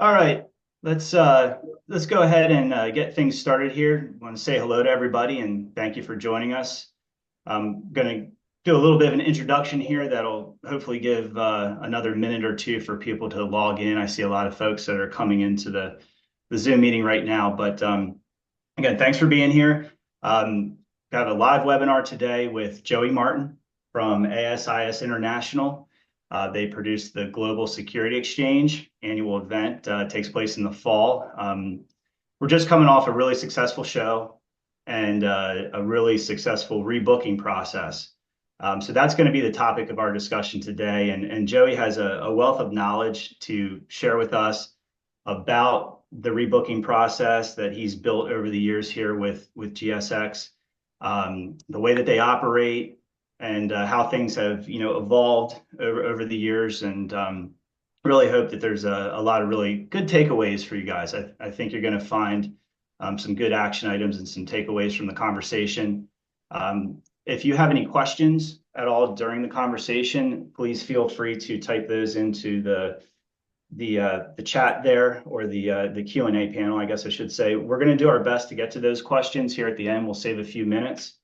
All right, let's go ahead and get things started here. I want to say hello to everybody and thank you for joining us. I'm going to do a little bit of an introduction here that'll hopefully give another minute or two for people to log in. I see a lot of folks that are coming into the Zoom meeting right now, but again, thanks for being here. Got a live webinar today with Joey Martin from ASIS International. They produce the Global Security Exchange annual event, takes place in the fall. We're just coming off a really successful show and a really successful rebooking process. So that's going to be the topic of our discussion today. And Joey has a wealth of knowledge to share with us about the rebooking process that he's built over the years here with GSX, the way that they operate, and how things have evolved over the years, and really hope that there's a lot of really good takeaways for you guys. I think you're going to find some good action items and some takeaways from the conversation. If you have any questions at all during the conversation, please feel free to type those into the chat there, or the Q&A panel, I guess I should say. We're going to do our best to get to those questions here at the end. We'll save a few minutes.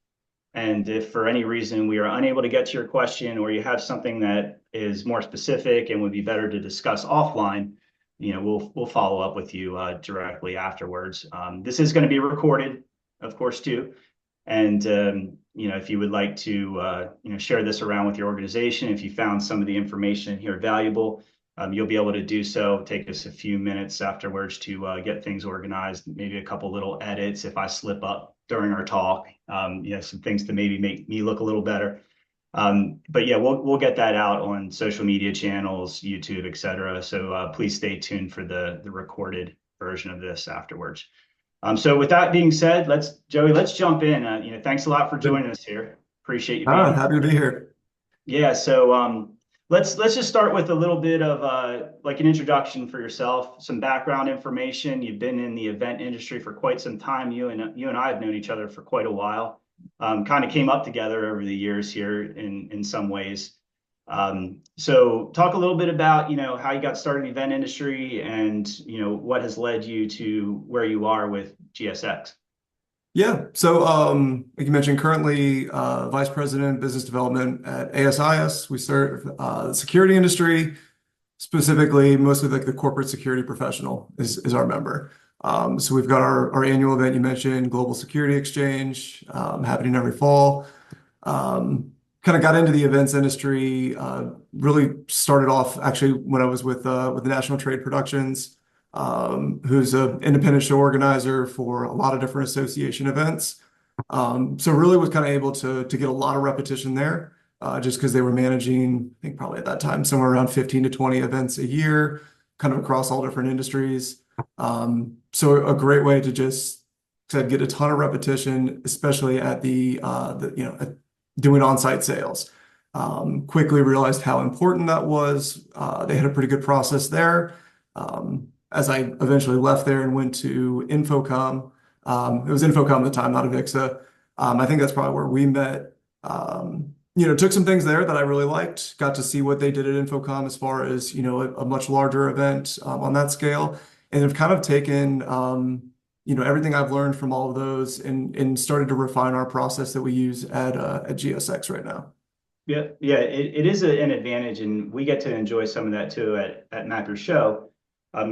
And if for any reason we are unable to get to your question, or you have something that is more specific and would be better to discuss offline, we'll follow up with you directly afterwards. This is going to be recorded, of course, too. And if you would like to share this around with your organization, if you found some of the information here valuable, you'll be able to do so. Take us a few minutes afterwards to get things organized, maybe a couple little edits if I slip up during our talk, some things to maybe make me look a little better. But yeah, we'll get that out on social media channels, YouTube, etc. So please stay tuned for the recorded version of this afterwards. So with that being said, Joey, let's jump in. Thanks a lot for joining us here. Appreciate you being here. Happy to be here. Yeah, so let's just start with a little bit of like an introduction for yourself, some background information. You've been in the event industry for quite some time. You and I have known each other for quite a while. Kind of came up together over the years here in some ways. So talk a little bit about how you got started in the event industry, and what has led you to where you are with GSX. Yeah. So, like you mentioned, currently Vice President Business Development at ASIS. We serve the security industry, specifically mostly like the corporate security professional is our member. So we've got our annual event you mentioned, Global Security Exchange, happening every fall. Kind of got into the events industry, really started off actually when I was with the National Trade Productions, who's an independent show organizer for a lot of different association events. So really was kind of able to get a lot of repetition there, just because they were managing, I think probably at that time, somewhere around 15 to 20 events a year, kind of across all different industries. So a great way to just get a ton of repetition, especially at doing on-site sales. Quickly realized how important that was. They had a pretty good process there. As I eventually left there and went to Infocom, it was Infocom at the time, not Avixa. I think that's probably where we met. Took some things there that I really liked. Got to see what they did at Infocom as far as a much larger event on that scale, and have kind of taken everything I've learned from all of those and started to refine our process that we use at GSX right now. Yeah, it is an advantage, and we get to enjoy some of that too at Map Your Show.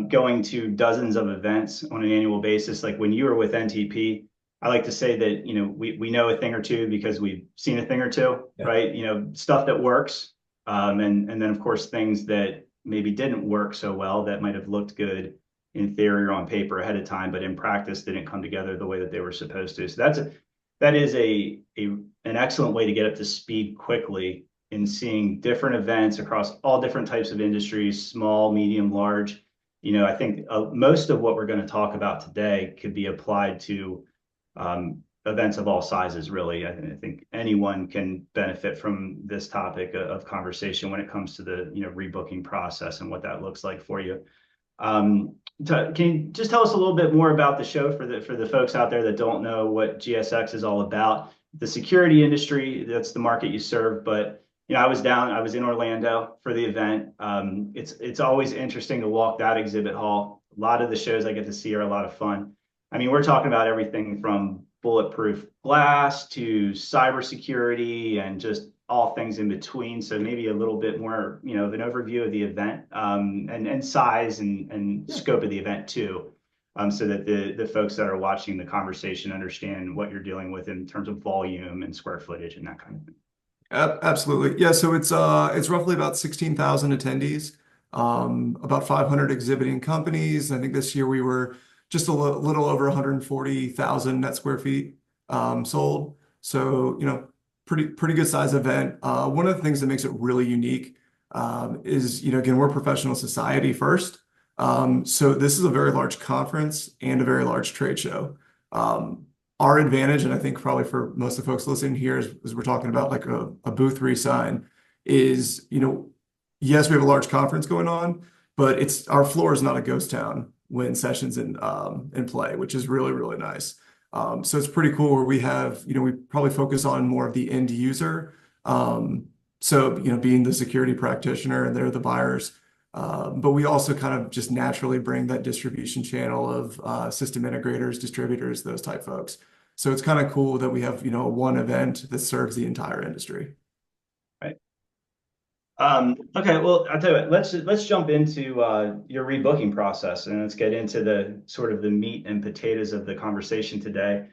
Going to dozens of events on an annual basis. Like when you were with NTP, I like to say that we know a thing or two because we've seen a thing or two, yeah. Right? Stuff that works, and then of course things that maybe didn't work so well, that might have looked good in theory or on paper ahead of time, but in practice didn't come together the way that they were supposed to. So that is an excellent way to get up to speed quickly in seeing different events across all different types of industries, small, medium, large. I think most of what we're going to talk about today could be applied to events of all sizes, really. I think anyone can benefit from this topic of conversation when it comes to the rebooking process and what that looks like for you. Can you just tell us a little bit more about the show for the folks out there that don't know what GSX is all about? The security industry, that's the market you serve, but I was in Orlando for the event. It's always interesting to walk that exhibit hall A lot of the shows I get to see are a lot of fun. I mean, we're talking about everything from bulletproof glass to cybersecurity and just all things in between. So maybe a little bit more, of an overview of the event, and size and Yeah. scope of the event too, so that the folks that are watching the conversation understand what you're dealing with in terms of volume and square footage and that kind of thing. Absolutely. Yeah, so it's roughly about 16,000 attendees, about 500 exhibiting companies. I think this year we were just a little over 140,000 net square feet sold. So, pretty good size event. One of the things that makes it really unique is, again, we're professional society first. So this is a very large conference and a very large trade show. Our advantage, and I think probably for most of the folks listening here, as we're talking about like a booth resign, is, yes, we have a large conference going on, but our floor is not a ghost town when sessions in play, which is really, really nice. So it's pretty cool where we have, we probably focus on more of the end user. So, being the security practitioner and they're the buyers. But we also kind of just naturally bring that distribution channel of system integrators, distributors, those type folks. So it's kind of cool that we have, one event that serves the entire industry. Right. Okay, well, I'll tell you what, let's jump into your rebooking process and let's get into the sort of the meat and potatoes of the conversation today.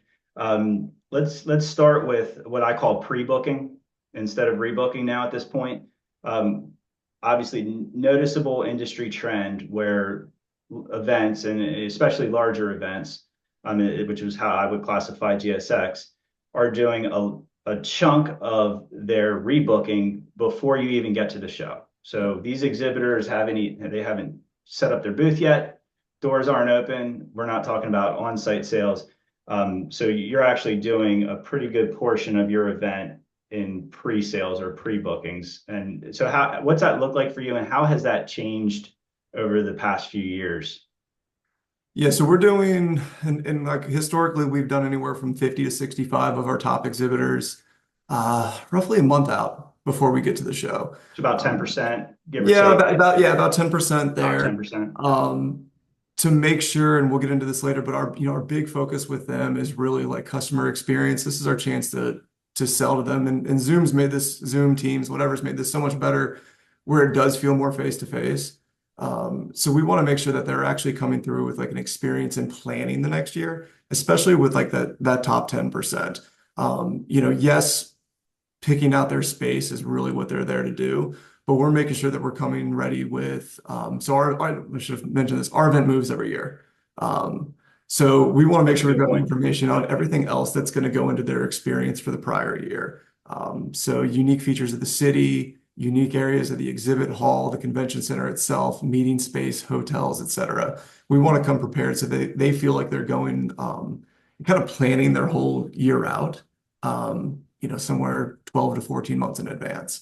Let's start with what I call pre-booking instead of rebooking now at this point. Obviously, noticeable industry trend where events, and especially larger events, which is how I would classify GSX, are doing a chunk of their rebooking before you even get to the show. So these exhibitors they haven't set up their booth yet. Doors aren't open. We're not talking about on-site sales. So you're actually doing a pretty good portion of your event in pre-sales or pre-bookings. And so what's that look like for you, and how has that changed over the past few years? Yeah, so we're doing, and like historically, we've done anywhere from 50 to 65 of our top exhibitors, roughly a month out before we get to the show. It's about 10%, give or Yeah, take. about 10% About there. 10%. To make sure, and we'll get into this later, but our big focus with them is really like customer experience. This is our chance to sell to them. And Zoom Teams, whatever's made this so much better where it does feel more face to face. So we want to make sure that they're actually coming through with like an experience in planning the next year, especially with like that top 10%. Yes, picking out their space is really what they're there to do, but we're making sure that we're coming ready with, I should have mentioned this, our event moves every year. So we want to make That's a sure we've good got point. information on everything else that's going to go into their experience for the prior year. So unique features of the city, unique areas of the exhibit hall, the convention center itself, meeting space, hotels, et cetera. We want to come prepared so they feel like they're going, kind of planning their whole year out, somewhere 12 to 14 months in advance.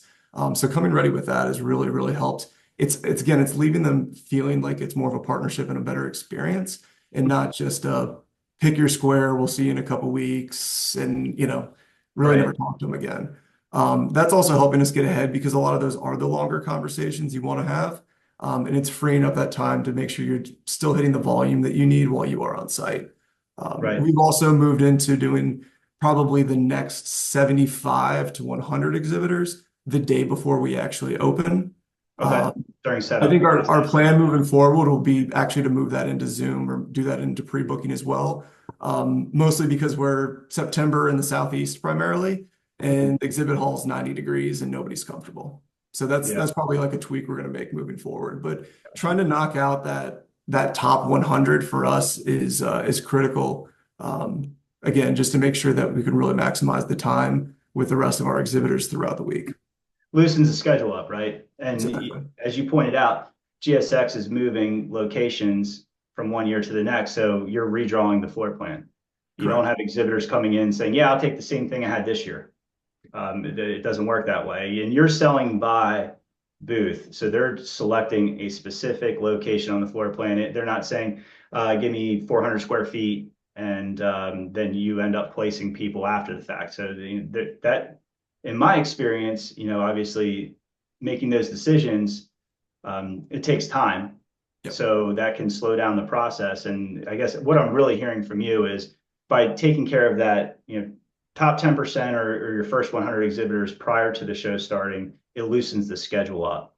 So coming ready with that has really, really helped. It's leaving them feeling like it's more of a partnership and a better experience and not just pick your square, we'll see you in a couple weeks and, really never Right. talk to them again. That's also helping us get ahead because a lot of those are the longer conversations you want to have. And it's freeing up that time to make sure you're still hitting the volume that you need while you are on site. Right. We've also moved into doing probably the next 75 to 100 exhibitors the day before we actually open. Okay. During I setup think our process. plan moving forward will be actually to move that into Zoom or do that into pre-booking as well. Mostly because we're September in the Southeast primarily, and the exhibit hall is 90 degrees and nobody's comfortable. So that's Yeah. probably like a tweak we're going to make moving forward. But trying to knock out that top 100 for us is critical. Again, just to make sure that we can really maximize the time with the rest of our exhibitors throughout the week. Loosens the schedule up, right? And Exactly. as you pointed out, GSX is moving locations from one year to the next, so you're redrawing the floor plan. You don't Correct. have exhibitors coming in saying, "Yeah, I'll take the same thing I had this year." It doesn't work that way, and you're selling by booth, so they're selecting a specific location on the floor plan. They're not saying, "Give me 400 square feet," and then you end up placing people after the fact. So that in my experience, obviously making those decisions, it takes time. Yep. So that can slow down the process. And I guess what I'm really hearing from you is by taking care of that, top 10% or your first 100 exhibitors prior to the show starting, it loosens the schedule up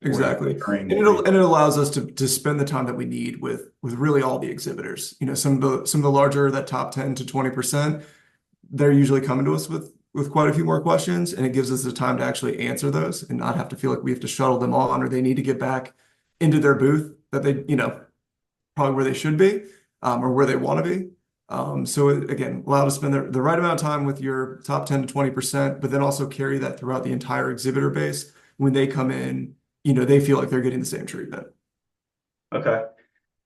for you Exactly. during And re. it allows us to spend the time that we need with really all the exhibitors. Some of the larger, that top 10 to 20%, they're usually coming to us with quite a few more questions, and it gives us the time to actually answer those and not have to feel like we have to shuttle them on or they need to get back into their booth that they, probably where they should be, or where they want to be. So it, again, allow to spend the right amount of time with your top 10 to 20%, but then also carry that throughout the entire exhibitor base. When they come in, they feel like they're getting the same treatment. Okay.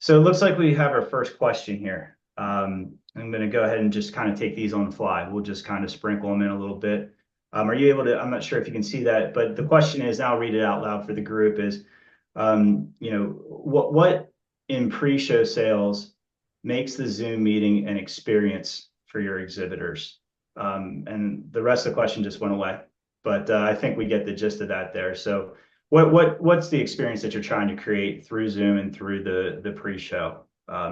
So it looks like we have our first question here. I'm going to go ahead and just kind of take these on the fly. We'll just kind of sprinkle them in a little bit. Are you able to, I'm not sure if you can see that, but the question is, and I'll read it out loud for the group is, what in pre-show sales makes the Zoom meeting an experience for your exhibitors? And the rest of the question just went away, but I think we get the gist of that there. So what's the experience that you're trying to create through Zoom and through the pre-show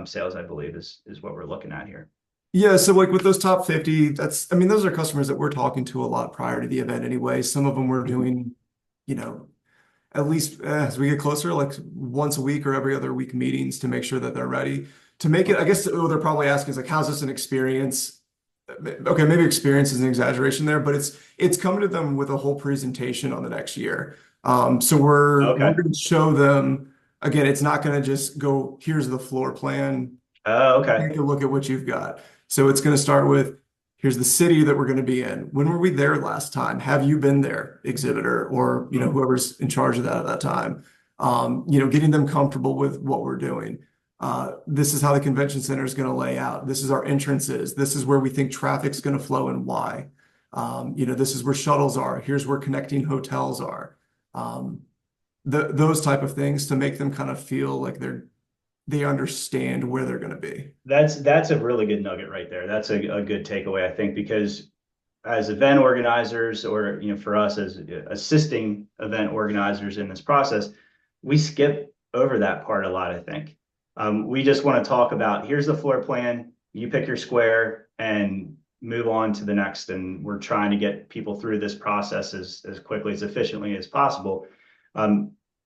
sales, I believe is what we're looking at here. Yeah, so like with those top 50, those are customers that we're talking to a lot prior to the event anyway. Some of them we're doing, you know, at least as we get closer, like once a week or every other week meetings to make sure that they're ready to make it. I guess what they're probably asking is like, how's this an experience? Okay, maybe experience is an exaggeration there, but it's coming to them with a whole presentation on the next year. So we're Okay. going to show them again. It's not going to just go, here's the floor plan. Okay. Take a look at what you've got. So it's going to start with, here's the city that we're going to be in. When were we there last time? Have you been there, exhibitor, or whoever's in charge of that at that time? Getting them comfortable with what we're doing. This is how the convention center is going to lay out. This is our entrances. This is where we think traffic's going to flow and why. This is where shuttles are. Here's where connecting hotels are. Those type of things to make them kind of feel like they understand where they're going to be. That's a really good nugget right there. That's a good takeaway, I think, because as event organizers or, for us as assisting event organizers in this process, we skip over that part a lot, I think. We just want to talk about, here's the floor plan, you pick your square and move on to the next. And we're trying to get people through this process as quickly, as efficiently as possible.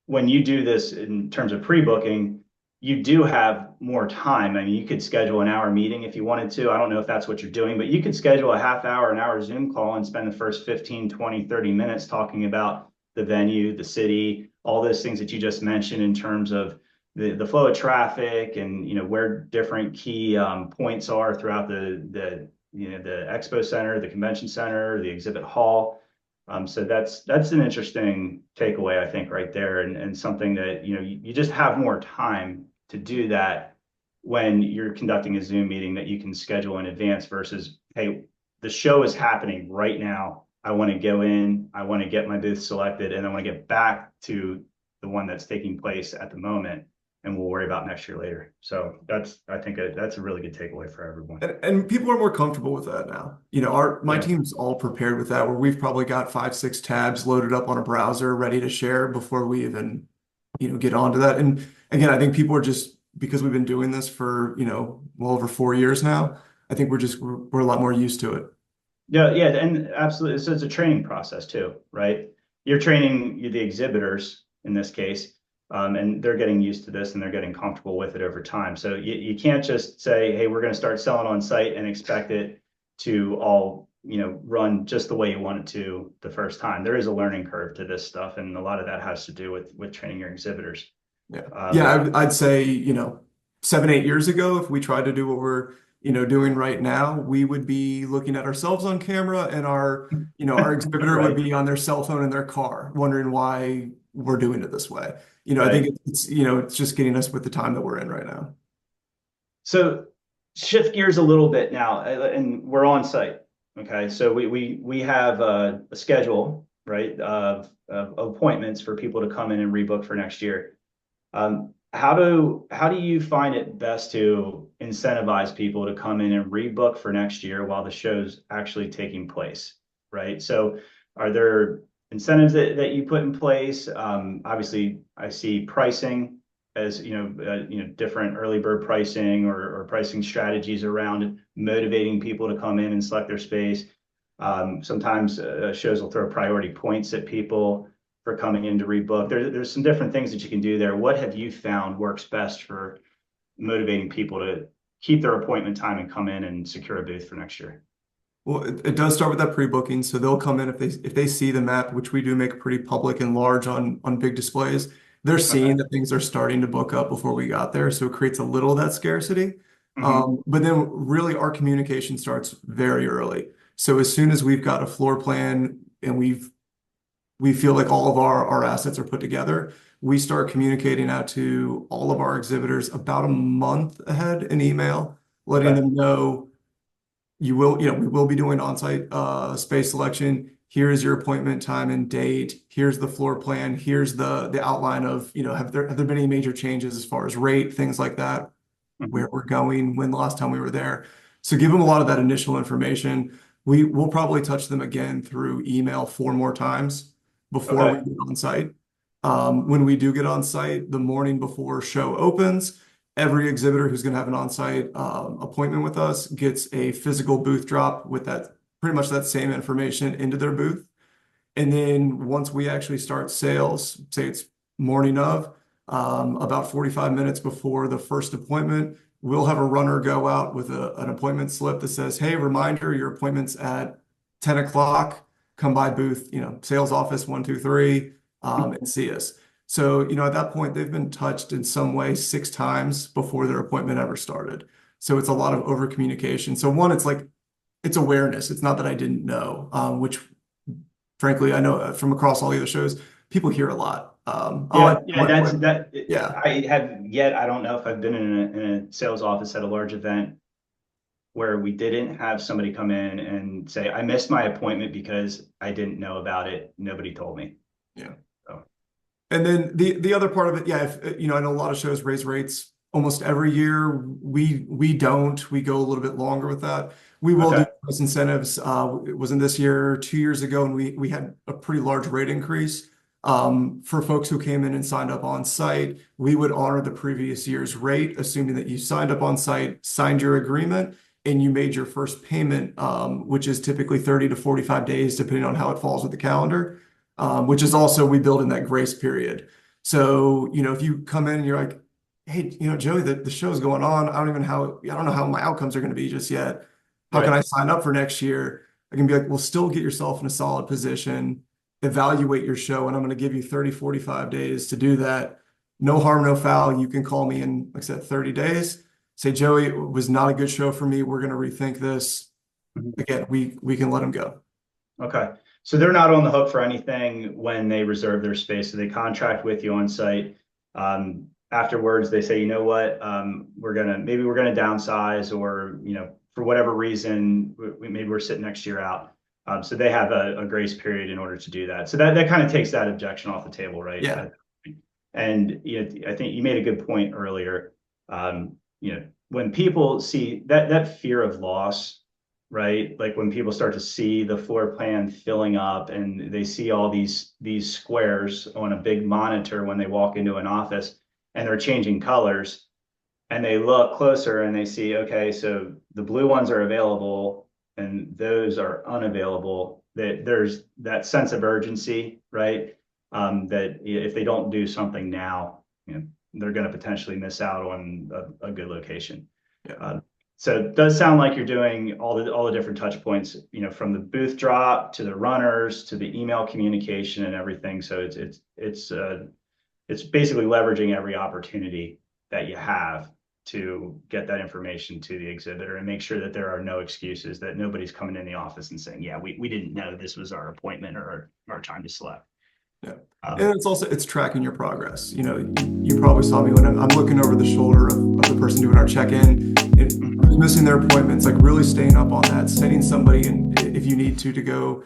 When you do this in terms of pre-booking, you do have more time. I mean, you could schedule an hour meeting if you wanted to. I don't know if that's what you're doing, but you could schedule a half hour, an hour Zoom call and spend the first 15, 20, 30 minutes talking about the venue, the city, all those things that you just mentioned in terms of the flow of traffic and, where different key points are throughout the expo center, the convention center, the exhibit hall. So that's an interesting takeaway, I think, right there, and something that you just have more time to do that when you're conducting a Zoom meeting that you can schedule in advance versus, hey, the show is happening right now. I want to go in, I want to get my booth selected, and I want to get back to the one that's taking place at the moment, and we'll worry about next year later. So I think that's a really good takeaway for everyone. And people are more comfortable with that now. My team's all prepared with that, where we've probably got 5, 6 tabs loaded up on a browser ready to share before we even, get onto that. And again, I think people are just, because we've been doing this for, well over 4 years now, I think we're a lot more used to it. Yeah, and absolutely. So it's a training process too, right? You're training the exhibitors in this case, and they're getting used to this and they're getting comfortable with it over time. So you can't just say, hey, we're going to start selling on site and expect it to all, run just the way you want it to the first time. There is a learning curve to this stuff, and a lot of that has to do with training your exhibitors. Yeah, I'd say, 7, 8 years ago, if we tried to do what we're, doing right now, we would be looking at ourselves on camera and our exhibitor would Right. be on their cell phone in their car, wondering why we're doing it this way. I Right. think it's just getting us with the time that we're in right now. So shift gears a little bit now, and we're on site. Okay, so we have a schedule, right, of appointments for people to come in and rebook for next year. How do you find it best to incentivize people to come in and rebook for next year while the show's actually taking place, right? So are there incentives that you put in place? Obviously, I see pricing as different early bird pricing or pricing strategies around motivating people to come in and select their space. Sometimes shows will throw priority points at people for coming in to rebook. There's some different things that you can do there. What have you found works best for motivating people to keep their appointment time and come in and secure a booth for next year? Well, it does start with that pre-booking. So they'll come in if they see the map, which we do make pretty public and large on big displays. They're Okay. seeing that things are starting to book up before we got there, so it creates a little of that scarcity. Hmm. But then really our communication starts very early. So as soon as we've got a floor plan and we feel like all of our assets are put together, we start communicating out to all of our exhibitors about a month ahead in email, letting Okay. them know we will be doing on-site space selection. Here's your appointment time and date. Here's the floor plan. Here's the outline of, have there been any major changes as far as rate, things like that, Hmm. where we're going, when the last time we were there. So give them a lot of that initial information. We will probably touch them again through email 4 more times before we Okay. get on site. When we do get on site, the morning before show opens, every exhibitor who's going to have an on-site appointment with us gets a physical booth drop with that pretty much that same information into their booth. And then once we actually start sales, say it's morning of, about 45 minutes before the first appointment, we'll have a runner go out with an appointment slip that says, "Hey, reminder, your appointment's at 10 o'clock. Come by booth, sales office 123, and see us." So, at that point, they've been touched in some way 6 times before their appointment ever started. So it's a lot of over communication. So one, it's like it's awareness. It's not that I didn't know, which frankly, I know from across all the other shows, people hear a lot. Oh, I Yeah, know yeah, my that's appointment. that. Yeah. I don't know if I've been in a sales office at a large event where we didn't have somebody come in and say, I missed my appointment because I didn't know about it. Nobody told me. Yeah. So, And then the other part of it, yeah, if I know a lot of shows raise rates almost every year. We don't. We go a little bit longer with that. We will do okay. price incentives. It wasn't this year, 2 years ago, and we had a pretty large rate increase. For folks who came in and signed up on site, we would honor the previous year's rate, assuming that you signed up on site, signed your agreement, and you made your first payment, which is typically 30 to 45 days, depending on how it falls with the calendar, which is also we build in that grace period. So, if you come in and you're like, "Hey, Joey, the show's going on. I don't know how my outcomes are going to be just yet. How can Right. I sign up for next year?" I can be like, "Well, still get yourself in a solid position, evaluate your show, and I'm going to give you 30, 45 days to do that. No harm, no foul. You can call me in, like I said, 30 days. Say, Joey, it was not a good show for me. We're going to rethink this." Mhm. Again, we can let them go. Okay. So they're not on the hook for anything when they reserve their space. So they contract with you on site. Afterwards, they say, you know what, maybe we're gonna downsize, or for whatever reason, maybe we're sitting next year out. So they have a grace period in order to do that. So that kind of takes that objection off the table, right? Yeah. And I think you made a good point earlier. When people see that fear of loss, right? Like when people start to see the floor plan filling up and they see all these squares on a big monitor when they walk into an office and they're changing colors, and they look closer and they see, okay, so the blue ones are available and those are unavailable. That there's that sense of urgency, right? That if they don't do something now, they're going to potentially miss out on a good location. Yeah. So it does sound like you're doing all the different touch points, from the booth drop to the runners to the email communication and everything. So it's basically leveraging every opportunity that you have to get that information to the exhibitor and make sure that there are no excuses, that nobody's coming in the office and saying, yeah, we didn't know this was our appointment or our time to select. Yeah. Um, And it's tracking your progress. You probably saw me when I'm looking over the shoulder of the person doing our check-in, and who's missing their appointments, like really staying up on that, sending somebody in if you need to go,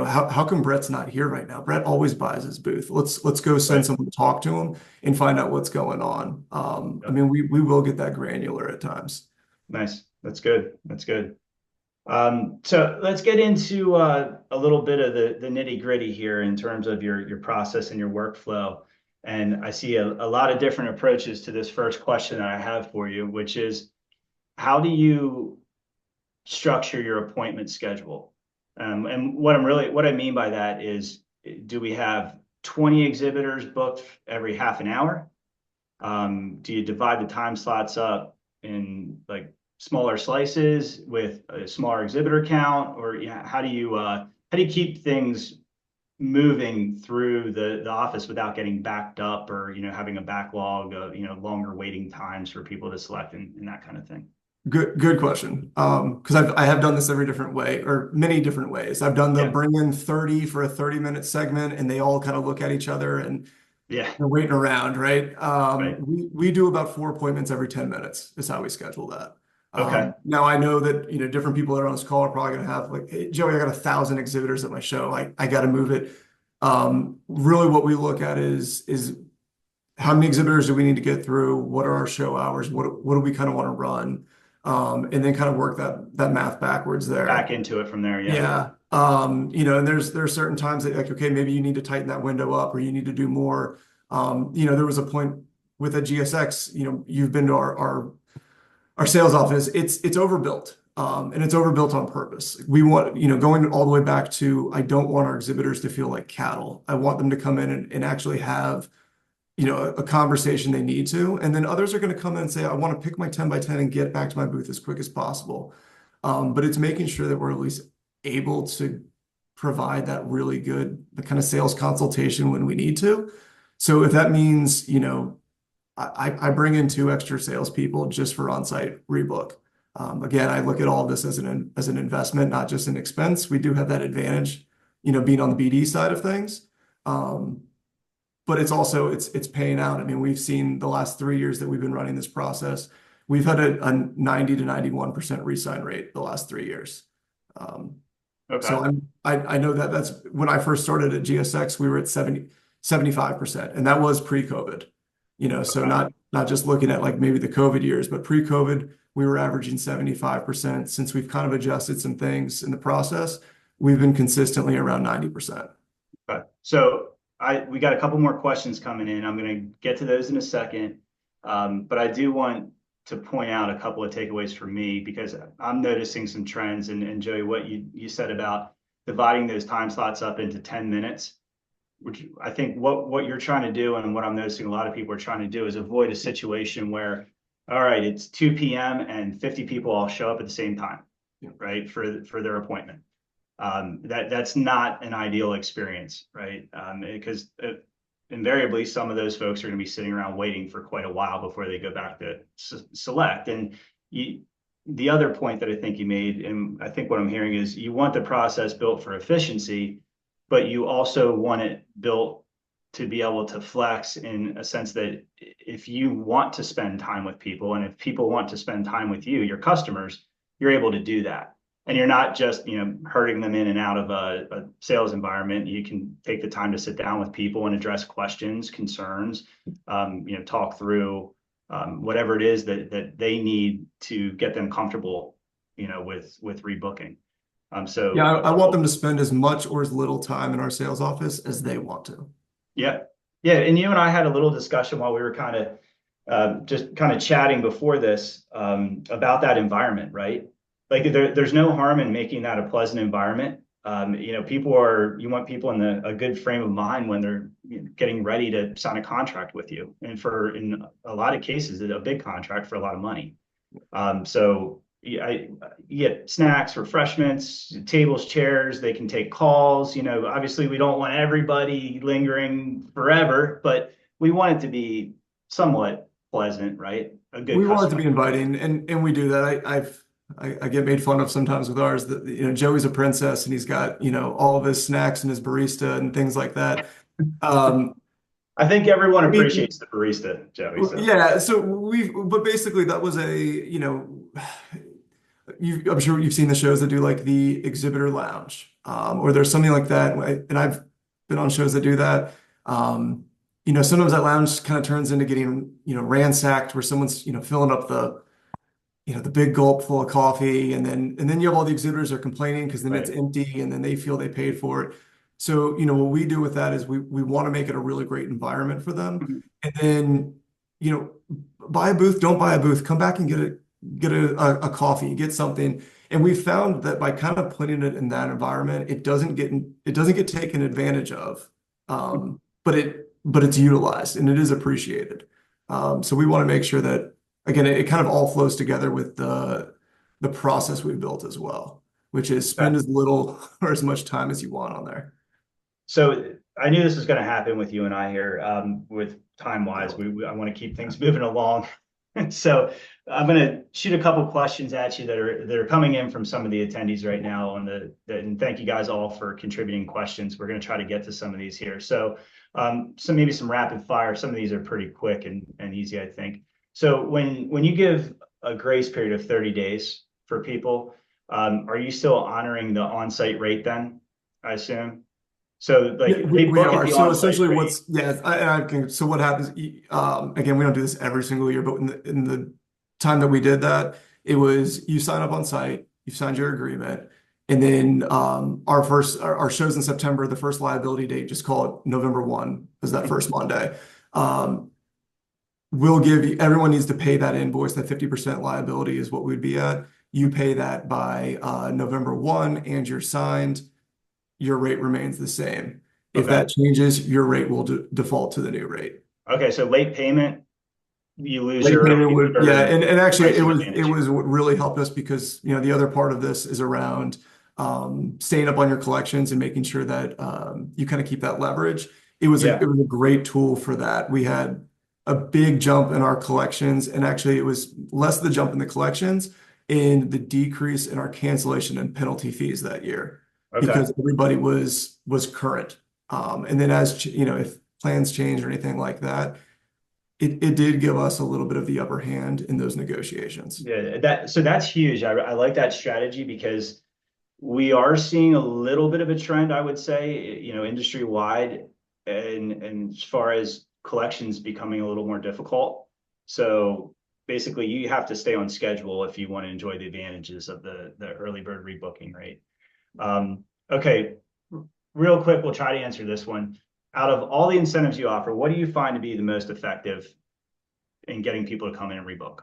how come Brett's not here right now? Brett always buys his booth. Let's go send right. someone to talk to him and find out what's going on. I Yep. mean, we will get that granular at times. Nice. That's good. That's good. So let's get into a little bit of the nitty gritty here in terms of your process and your workflow. And I see a lot of different approaches to this first question that I have for you, which is how do you structure your appointment schedule? And what I mean by that is, do we have 20 exhibitors booked every half an hour? Do you divide the time slots up in like smaller slices with a smaller exhibitor count, or how do you keep things moving through the office without getting backed up or having a backlog of longer waiting times for people to select and that kind of thing? Good question. Because I have done this every different way or many different ways. I've done the Yeah, bring in 30 for a 30-minute segment, and they all kind of look at each other and yeah, they're waiting around, right? right. We do about 4 appointments every 10 minutes is how we schedule that. Okay, Now I know that different people that are on this call are probably gonna have like, hey, Joey, I got 1,000 exhibitors at my show. I got to move it. Really, what we look at is how many exhibitors do we need to get through? What are our show hours? What do we kind of want to run? And then kind of work that math backwards back there. into it from there. Yeah. Yeah. And there are certain times that like, okay, maybe you need to tighten that window up or you need to do more. There was a point with a GSX, you've been to our sales office, it's overbuilt. And it's overbuilt on purpose. We want, going all the way back to, I don't want our exhibitors to feel like cattle. I want them to come in and actually have a conversation they need to. And then others are going to come in and say, I want to pick my 10 by 10 and get back to my booth as quick as possible. But it's making sure that we're at least able to provide that really good, the kind of sales consultation when we need to. So if that means, I bring in 2 extra salespeople just for on-site rebook. Again, I look at all of this as an investment, not just an expense. We do have that advantage, being on the BD side of things. But it's also it's paying out. I mean, we've seen the last 3 years that we've been running this process, we've had a 90 to 91% re-sign rate the last 3 years. Okay. So I know that's when I first started at GSX, we were at 75%, and that was pre-COVID. So Okay. not just looking at like maybe the COVID years, but pre-COVID, we were averaging 75%. Since we've kind of adjusted some things in the process, we've been consistently around 90%. Okay. So we got a couple more questions coming in. I'm going to get to those in a second. But I do want to point out a couple of takeaways for me because I'm noticing some trends. And Joey, what you said about dividing those time slots up into 10 minutes, which I think what you're trying to do and what I'm noticing a lot of people are trying to do is avoid a situation where, all right, it's 2 p.m. and 50 people all show up at the same time, right, for their appointment. That's not an ideal experience, right? Because invariably some of those folks are going to be sitting around waiting for quite a while before they go back to select. And the other point that I think you made, and I think what I'm hearing is you want the process built for efficiency, but you also want it built to be able to flex in a sense that if you want to spend time with people and if people want to spend time with you, your customers, you're able to do that. And you're not just, herding them in and out of a sales environment. You can take the time to sit down with people and address questions, concerns, talk through whatever it is that they need to get them comfortable, with rebooking. Yeah, I want them to spend as much or as little time in our sales office as they want to. Yeah. Yeah. And you and I had a little discussion while we were just kind of chatting before this about that environment, right? Like there's no harm in making that a pleasant environment. You want people in a good frame of mind when they're getting ready to sign a contract with you. And in a lot of cases, it's a big contract for a lot of money. So you get snacks, refreshments, tables, chairs. They can take calls. Obviously, we don't want everybody lingering forever, but we want it to be somewhat pleasant, right? A good We want it to customer. be inviting, and we do that. I get made fun of sometimes with ours that Joey's a princess and he's got all of his snacks and his barista and things like that. I think everyone We appreciates the barista, Joey. So yeah, so but basically that was I'm sure you've seen the shows that do like the exhibitor lounge, or there's something like that. And I've been on shows that do that. Sometimes that lounge kind of turns into getting, ransacked where someone's, filling up the big gulp full of coffee. And then you have all the exhibitors are complaining because then it's Right. empty and then they feel they paid for it. So, what we do with that is we want to make it a really great environment for them. Mhm. And then, buy a booth, don't buy a booth, come back and get a coffee, get something. And we found that by kind of putting it in that environment, it doesn't get taken advantage of. But it's utilized and it is appreciated. So we want to make sure that, again, it kind of all flows together with the process we built as well, which is spend as little or as much time as you want on there. So I knew this was going to happen with you and I here, with time wise. I want to keep things moving along. So I'm going to shoot a couple questions at you that are coming in from some of the attendees right now and thank you guys all for contributing questions. We're going to try to get to some of these here. So maybe some rapid fire. Some of these are pretty quick and easy, I think. So when you give a grace period of 30 days for people, are you still honoring the on-site rate then, I assume? So Yeah, like we, they we book at are. the So on-site essentially rate. so what happens, again, we don't do this every single year, but in the time that we did that, it was you sign up on site, you signed your agreement, and then our shows in September, the first liability date, just call it November 1, is that first Monday. Um, everyone needs to pay that invoice, that 50% liability is what we'd be at. You pay that by November 1 and you're signed, your rate remains the same. If Okay. that changes, your rate will default to the new rate. Okay. So late payment, you lose Late your payment would, yeah, early and actually pricing it advantage. was what really helped us because the other part of this is around staying up on your collections and making sure that you kind of keep that leverage. It was Yeah. a great tool for that. We had a big jump in our collections, and actually it was less the jump in the collections and the decrease in our cancellation and penalty fees that year Okay. because everybody was current. And then if plans change or anything like that, it did give us a little bit of the upper hand in those negotiations. Yeah. That's huge. I like that strategy because we are seeing a little bit of a trend, I would say, industry wide, and as far as collections becoming a little more difficult. So basically, you have to stay on schedule if you want to enjoy the advantages of the early bird rebooking rate. Okay, real quick, we'll try to answer this one. Out of all the incentives you offer, what do you find to be the most effective in getting people to come in and rebook?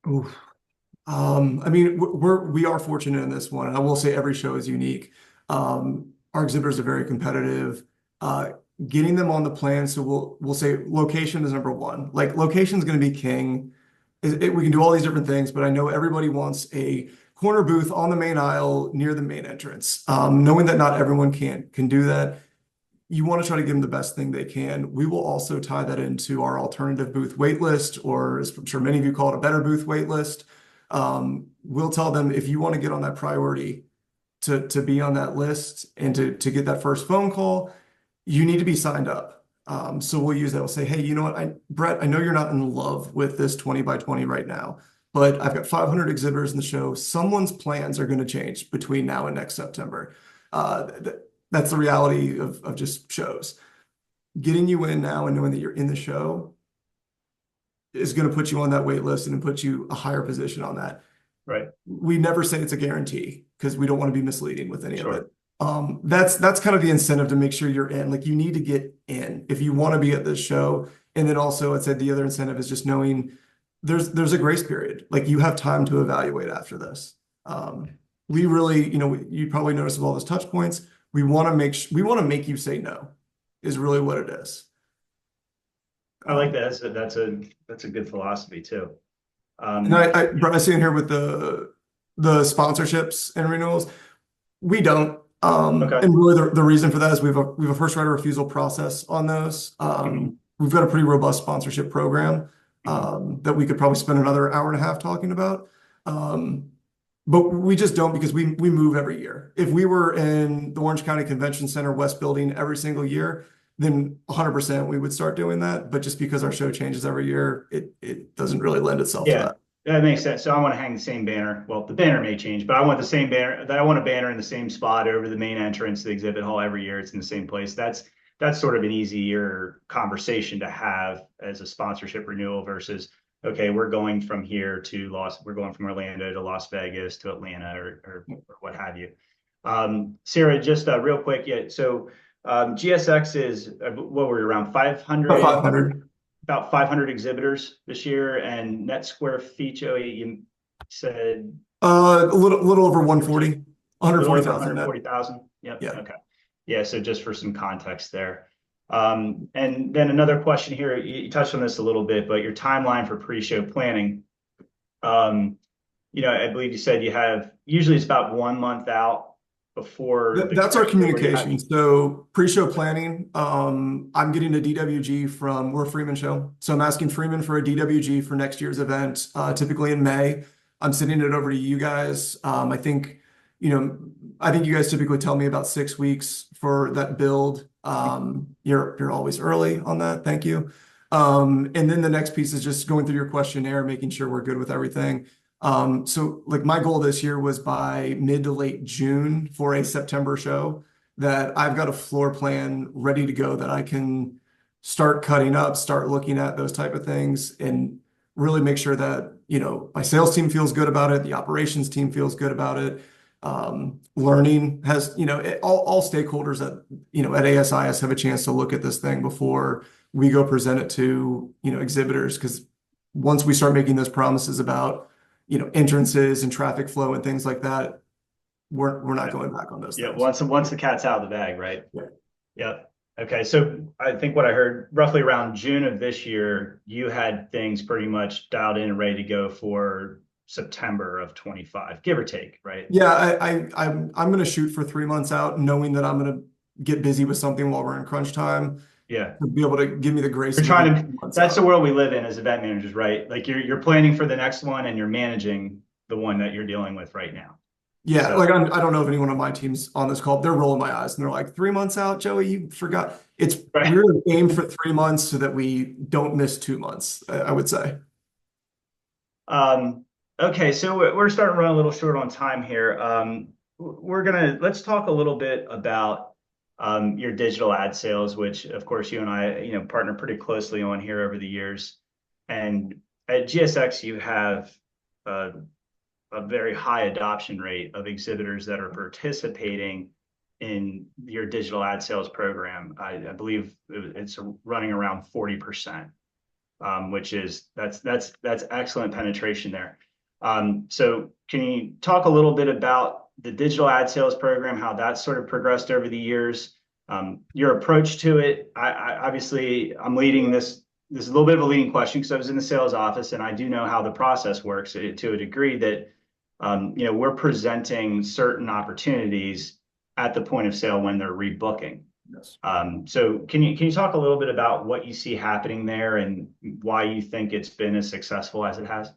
Oof. I mean, we are fortunate in this one, and I will say every show is unique. Our exhibitors are very competitive. Uh, Getting them on the plan, so we'll say location is number one. Like location is going to be king. We can do all these different things, but I know everybody wants a corner booth on the main aisle near the main entrance. Knowing that not everyone can do that, you want to try to give them the best thing they can. We will also tie that into our alternative booth wait list, or as I'm sure many of you call it, a better booth wait list. We'll tell them if you want to get on that priority to be on that list and to get that first phone call, you need to be signed up. So we'll use that. We'll say, hey, you know what, Brett, I know you're not in love with this 20 by 20 right now, but I've got 500 exhibitors in the show. Someone's plans are going to change between now and next September. That's the reality of just shows. Getting you in now and knowing that you're in the show is going to put you on that wait list and put you a higher position on that. Right. We never say it's a guarantee because we don't want to be misleading with any of Sure. it. That's kind of the incentive to make sure you're in. Like you need to get in if you want to be at this show. And then also, I'd say the other incentive is just knowing there's a grace period. Like you have time to evaluate after this. We really, you probably notice with all those touch points, we want to make you say no, is really what it is. I like that. That's a good philosophy too. And Brett, I see in here with the sponsorships and renewals, we don't. Okay. And really the reason for that is we have a first right of refusal process on those. Mhm. We've got a pretty robust sponsorship program that we could probably spend another hour and a half talking about. But we just don't because we move every year. If we were in the Orange County Convention Center West Building every single year, then 100% we would start doing that. But just because our show changes every year, it doesn't really lend itself to Yeah, that. that makes sense. So I want to hang the same banner. Well, the banner may change, but I want the same banner. That I want a banner in the same spot over the main entrance to the exhibit hall every year. It's in the same place. That's sort of an easier conversation to have as a sponsorship renewal versus, okay, we're going from Orlando to Las Vegas to Atlanta or what have you. Sarah, just real quick, yeah. So GSX is what were we around About 500, 500. about 500 exhibitors this year, and net square feet, Joey, you said A little over 140, a little over 140,000 net. 140,000. Yep. Yeah. Okay. Yeah. So just for some context there. And then another question here, you touched on this a little bit, but your timeline for pre-show planning. Um, I believe you said you have usually it's about 1 month out before the That's our show where you have. communication. So pre-show planning, I'm getting a DWG from, we're a Freeman show. So I'm asking Freeman for a DWG for next year's event, typically in May. I'm sending it over to you guys. I think you guys typically tell me about 6 weeks for that build. You're always early on that. Thank you. And then the next piece is just going through your questionnaire, making sure we're good with everything. So like my goal this year was by mid to late June for a September show that I've got a floor plan ready to go that I can start cutting up, start looking at those type of things and really make sure that, my sales team feels good about it. The operations team feels good about it. Learning has, all stakeholders at ASIS have a chance to look at this thing before we go present it to, exhibitors. Because once we start making those promises about, entrances and traffic flow and things like that, we're not going back on those Yeah, things. once the cat's out of the bag, right? Yeah. Yep. Okay, so I think what I heard roughly around June of this year, you had things pretty much dialed in and ready to go for September of 25, give or take, right? Yeah, I'm going to shoot for 3 months out, knowing that I'm going to get busy with something while we're in crunch time Yeah. to be able to give me the grace. You're to give trying me to, 3 months that's the out. world we live in as event managers, right? Like you're planning for the next one and you're managing the one that you're dealing with right now. Yeah, So like I don't know if anyone on my team's on this call. They're rolling my eyes and they're like, 3 months out, Joey, you forgot. right. We're aim for 3 months so that we don't miss 2 months, I would say. Okay, so we're starting to run a little short on time here. Let's talk a little bit about your digital ad sales, which of course you and I, partner pretty closely on here over the years. And at GSX, you have a very high adoption rate of exhibitors that are participating in your digital ad sales program. I believe it's running around 40%, which is that's excellent penetration there. So can you talk a little bit about the digital ad sales program, how that's sort of progressed over the years, your approach to it? Obviously I'm leading this. This is a little bit of a leading question because I was in the sales office and I do know how the process works to a degree that we're presenting certain opportunities at the point of sale when they're rebooking. Yes. So can you talk a little bit about what you see happening there and why you think it's been as successful as it has?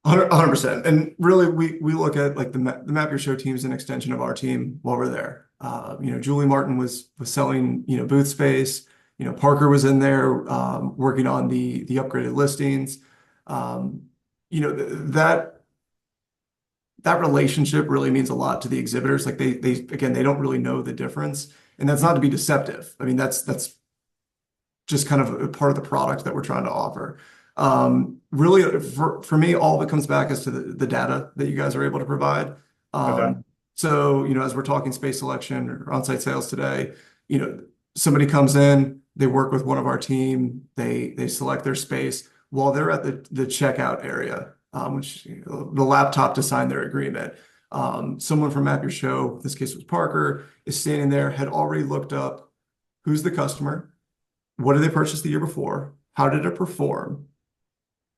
100%. And really, we look at like the Map Your Show team as an extension of our team while we're there. Julie Martin was selling, booth space. Parker was in there working on the upgraded listings. That relationship really means a lot to the exhibitors. Like they don't really know the difference, and that's not to be deceptive. I mean, that's just kind of a part of the product that we're trying to offer. Really, for me, all of it comes back as to the data that you guys are able to provide. Okay. So, as we're talking space selection or on-site sales today, somebody comes in, they work with one of our team, they select their space while they're at the checkout area, which the laptop to sign their agreement. Someone from Map Your Show, this case was Parker, is standing there, had already looked up who's the customer, what did they purchase the year before, how did it perform,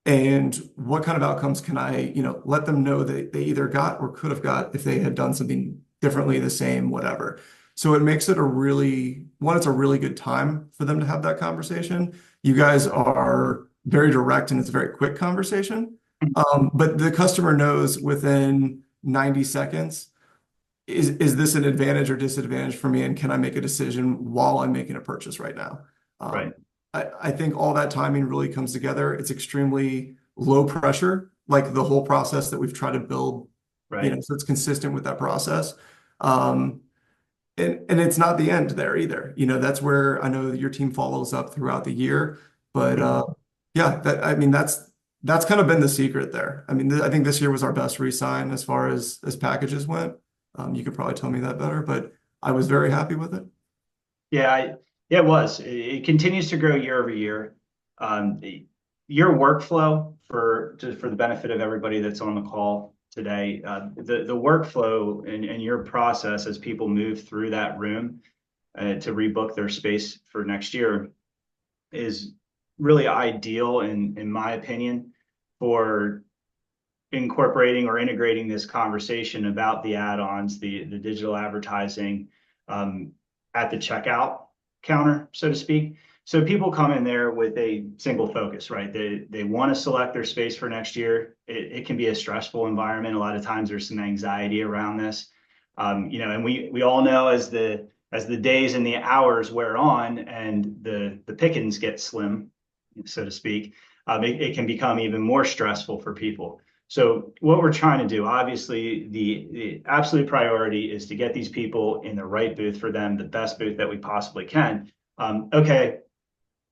and what kind of outcomes can I, let them know that they either got or could have got if they had done something differently, the same, whatever. So it makes it it's a really good time for them to have that conversation. You guys are very direct and it's a very quick conversation. But the customer knows within 90 seconds, is this an advantage or disadvantage for me? And can I make a decision while I'm making a purchase right now? Right. I think all that timing really comes together. It's extremely low pressure, like the whole process that we've tried to build, Right. so it's consistent with that process. And it's not the end there either. That's where I know your team follows up throughout the year. But yeah, that's kind of been the secret there. I mean, I think this year was our best re-sign as far as packages went. You could probably tell me that better, but I was very happy with it. Yeah, it was. It continues to grow year over year. Um, your workflow just for the benefit of everybody that's on the call today, the workflow and your process as people move through that room to rebook their space for next year is really ideal in my opinion for incorporating or integrating this conversation about the add-ons, the digital advertising um, at the checkout counter, so to speak. So people come in there with a single focus, right? They want to select their space for next year. It can be a stressful environment. A lot of times there's some anxiety around this. And we all know as the days and the hours wear on and the pickings get slim, so to speak, it can become even more stressful for people. So what we're trying to do, obviously, the absolute priority is to get these people in the right booth for them, the best booth that we possibly can. Okay,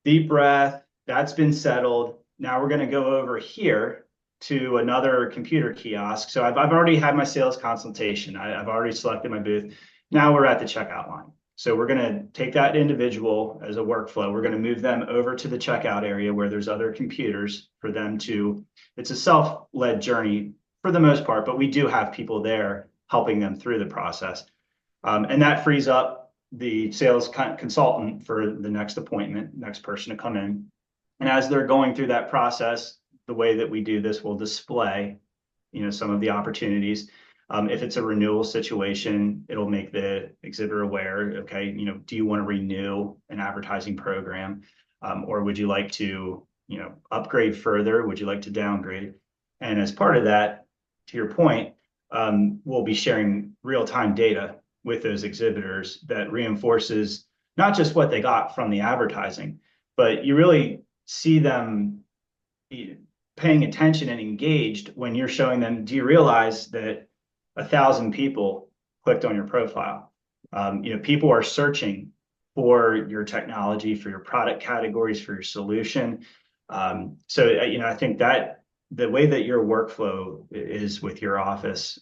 deep breath, that's been settled. Now we're going to go over here to another computer kiosk. So I've already had my sales consultation. I've already selected my booth. Now we're at the checkout line. So we're going to take that individual as a workflow. We're going to move them over to the checkout area where there's other computers for them to, it's a self-led journey for the most part, but we do have people there helping them through the process. And that frees up the sales consultant for the next appointment, next person to come in. And as they're going through that process, the way that we do this will display, some of the opportunities. If it's a renewal situation, it'll make the exhibitor aware, okay, do you want to renew an advertising program? Or would you like to, upgrade further? Would you like to downgrade? And as part of that, to your point, we'll be sharing real-time data with those exhibitors that reinforces not just what they got from the advertising, but you really see them paying attention and engaged when you're showing them, do you realize that 1,000 people clicked on your profile? People are searching for your technology, for your product categories, for your solution. I think that the way that your workflow is with your office,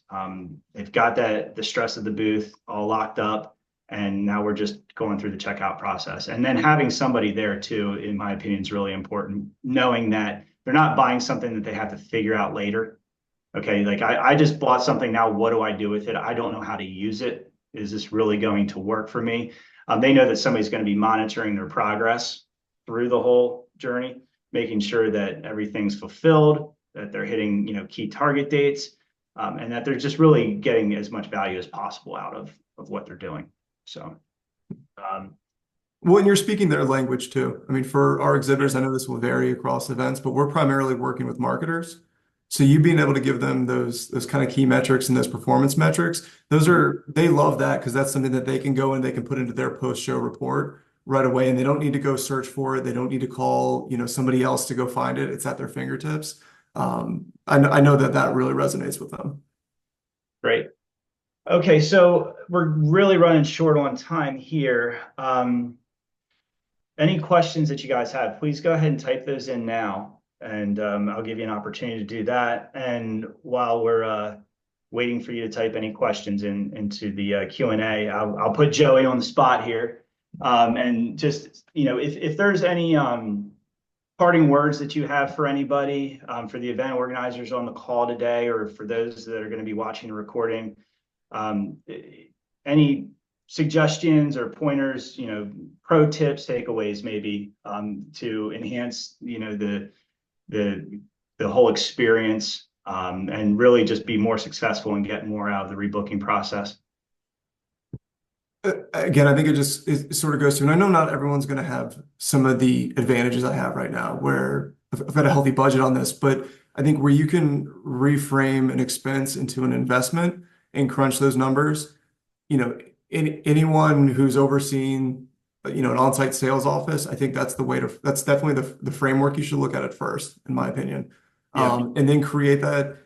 they've got the stress of the booth all locked up, and now we're just going through the checkout process. And then having somebody there too, in my opinion, is really important, knowing that they're not buying something that they have to figure out later. Okay, like I just bought something now, what do I do with it? I don't know how to use it. Is this really going to work for me? They know that somebody's going to be monitoring their progress through the whole journey, making sure that everything's fulfilled, that they're hitting, key target dates, and that they're just really getting as much value as possible out of what they're doing. So, Well, and you're speaking their language too. I mean, for our exhibitors, I know this will vary across events, but we're primarily working with marketers. So you being able to give them those kind of key metrics and those performance metrics, they love that because that's something that they can go and they can put into their post-show report right away, and they don't need to go search for it. They don't need to call, somebody else to go find it. It's at their fingertips. I know that really resonates with them. Great. Okay, so we're really running short on time here. Any questions that you guys have, please go ahead and type those in now, and I'll give you an opportunity to do that. And while we're waiting for you to type any questions into the Q&A, I'll put Joey on the spot here. And just, if there's any parting words that you have for anybody, for the event organizers on the call today, or for those that are going to be watching the recording, any suggestions or pointers, pro tips, takeaways, maybe to enhance, the whole experience, and really just be more successful and get more out of the rebooking process. Again, I think it sort of goes to, and I know not everyone's going to have some of the advantages I have right now, where I've got a healthy budget on this, but I think where you can reframe an expense into an investment and crunch those numbers, anyone who's overseeing, an on-site sales office, I think that's definitely the framework you should look at it first, in my opinion. Yeah. And then create that,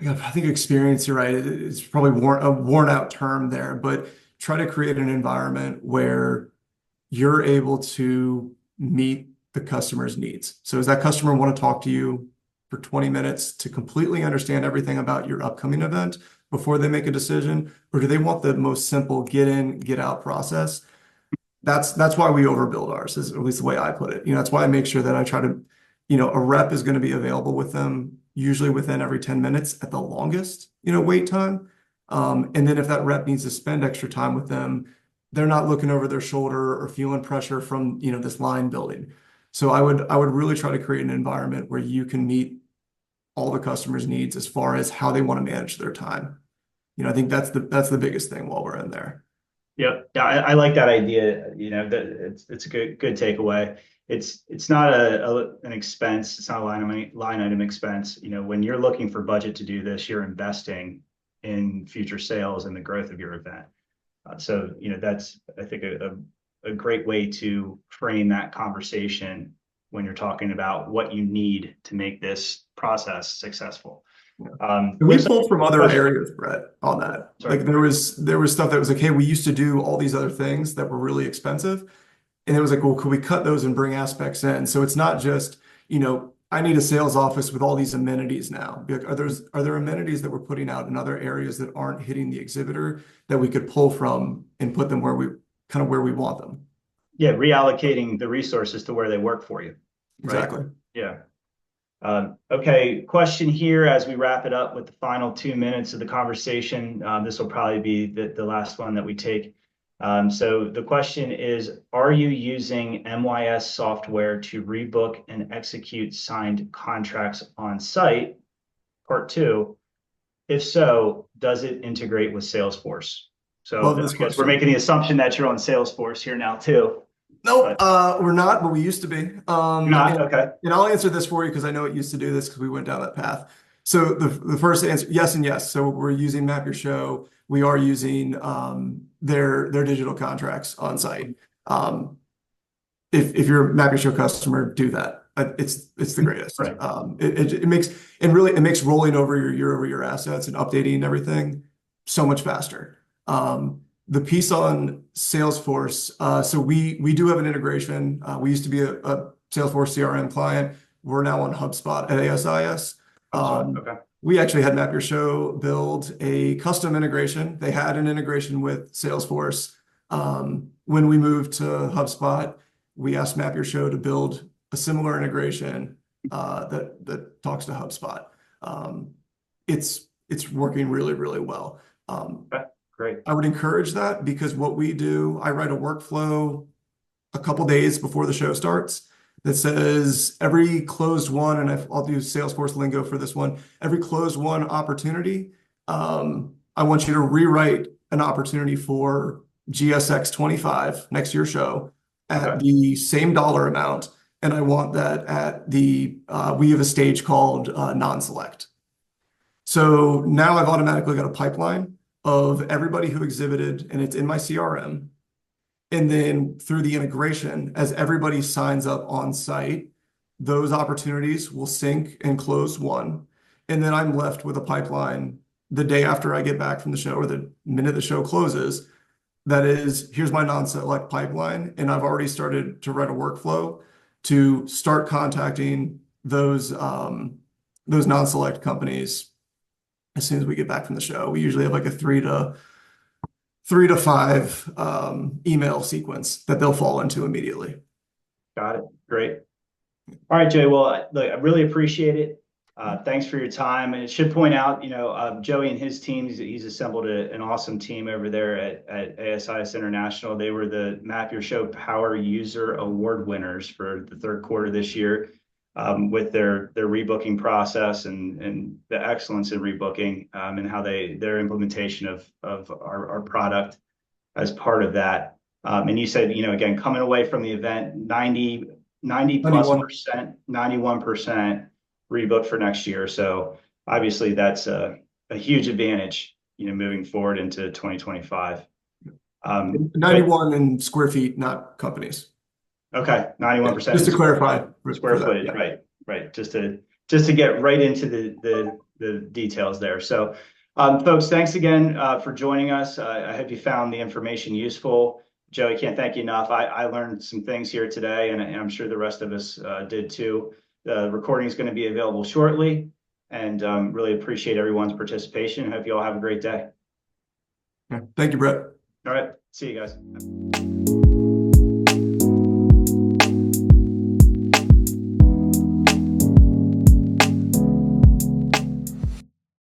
I think experience, you're right, it's probably a worn out term there, but try to create an environment where you're able to meet the customer's needs. So does that customer want to talk to you for 20 minutes to completely understand everything about your upcoming event? before they make a decision, or do they want the most simple get in, get out process? That's why we overbuild ours, is at least the way I put it. That's why I make sure that I try to, a rep is going to be available with them usually within every 10 minutes at the longest, wait time. And then if that rep needs to spend extra time with them, they're not looking over their shoulder or feeling pressure from, this line building. So I would really try to create an environment where you can meet all the customers' needs as far as how they want to manage their time. I think that's the biggest thing while we're in there. Yep. Yeah, I like that idea. That it's a good takeaway. It's not an expense. It's not a line item expense. When you're looking for budget to do this, you're investing in future sales and the growth of your event. So that's, I think, a great way to frame that conversation when you're talking about what you need to make this process successful. We pulled from other areas, Brett, on that. Sorry. Like there was stuff that was like, hey, we used to do all these other things that were really expensive. And it was like, well, could we cut those and bring aspects in? So it's not just, I need a sales office with all these amenities now. Like, are there amenities that we're putting out in other areas that aren't hitting the exhibitor that we could pull from and put them where we want them? Yeah, reallocating the resources to where they work for you. Right? Exactly. Yeah. Okay, question here as we wrap it up with the final 2 minutes of the conversation. This will probably be the last one that we take. So the question is, are you using MYS software to rebook and execute signed contracts on site? Part 2, if so, does it integrate with Salesforce? So I guess we're making the assumption that you're on Salesforce here now too. Nope, we're not, but we used to be. Not okay. And I'll answer this for you because I know it used to do this because we went down that path. So the first answer, yes and yes. So we're using Map Your Show. We are using their digital contracts on site. If you're a Map Your Show customer, do that. It's the greatest. Right. It makes rolling over your year-over-year assets and updating everything so much faster. The piece on Salesforce, so we do have an integration. We used to be a Salesforce CRM client. We're now on HubSpot at ASIS. Okay. We actually had Map Your Show build a custom integration. They had an integration with Salesforce. When we moved to HubSpot, we asked Map Your Show to build a similar integration that talks to HubSpot. It's working really, really well. Okay. Great. I would encourage that because what we do, I write a workflow a couple days before the show starts that says every closed one, and I'll do Salesforce lingo for this one, every closed one opportunity, I want you to rewrite an opportunity for GSX 25 next year's show at the same dollar amount. And I want that at we have a stage called non-select. So now I've automatically got a pipeline of everybody who exhibited, and it's in my CRM. And then through the integration, as everybody signs up on site, those opportunities will sync and close one. And then I'm left with a pipeline the day after I get back from the show or the minute the show closes. That is, here's my non-select pipeline. And I've already started to write a workflow to start contacting those non-select companies as soon as we get back from the show. We usually have like a 3 to 5 email sequence that they'll fall into immediately. Got it. Great. All right, Jay. Well, look, I really appreciate it. Thanks for your time. And it should point out, Joey and his team, he's assembled an awesome team over there at ASIS International. They were the Map Your Show Power User Award winners for the third quarter this year. With their rebooking process and the excellence in rebooking and how their implementation of our product as part of that. And you said, again, coming away from the event, 90 plus %, 91% rebook for next year. So obviously that's a huge advantage, moving forward into 2025. 91 in square feet, not companies. Okay, 91%. Just to clarify, square footage, yeah. Right. Just to get right into the details there. So, folks, thanks again for joining us. I hope you found the information useful. Joey, can't thank you enough. I learned some things here today, and I'm sure the rest of us did too. The recording is going to be available shortly. and really appreciate everyone's participation. Hope you all have a great day. Yeah. Thank you, Brett. All right. See you guys.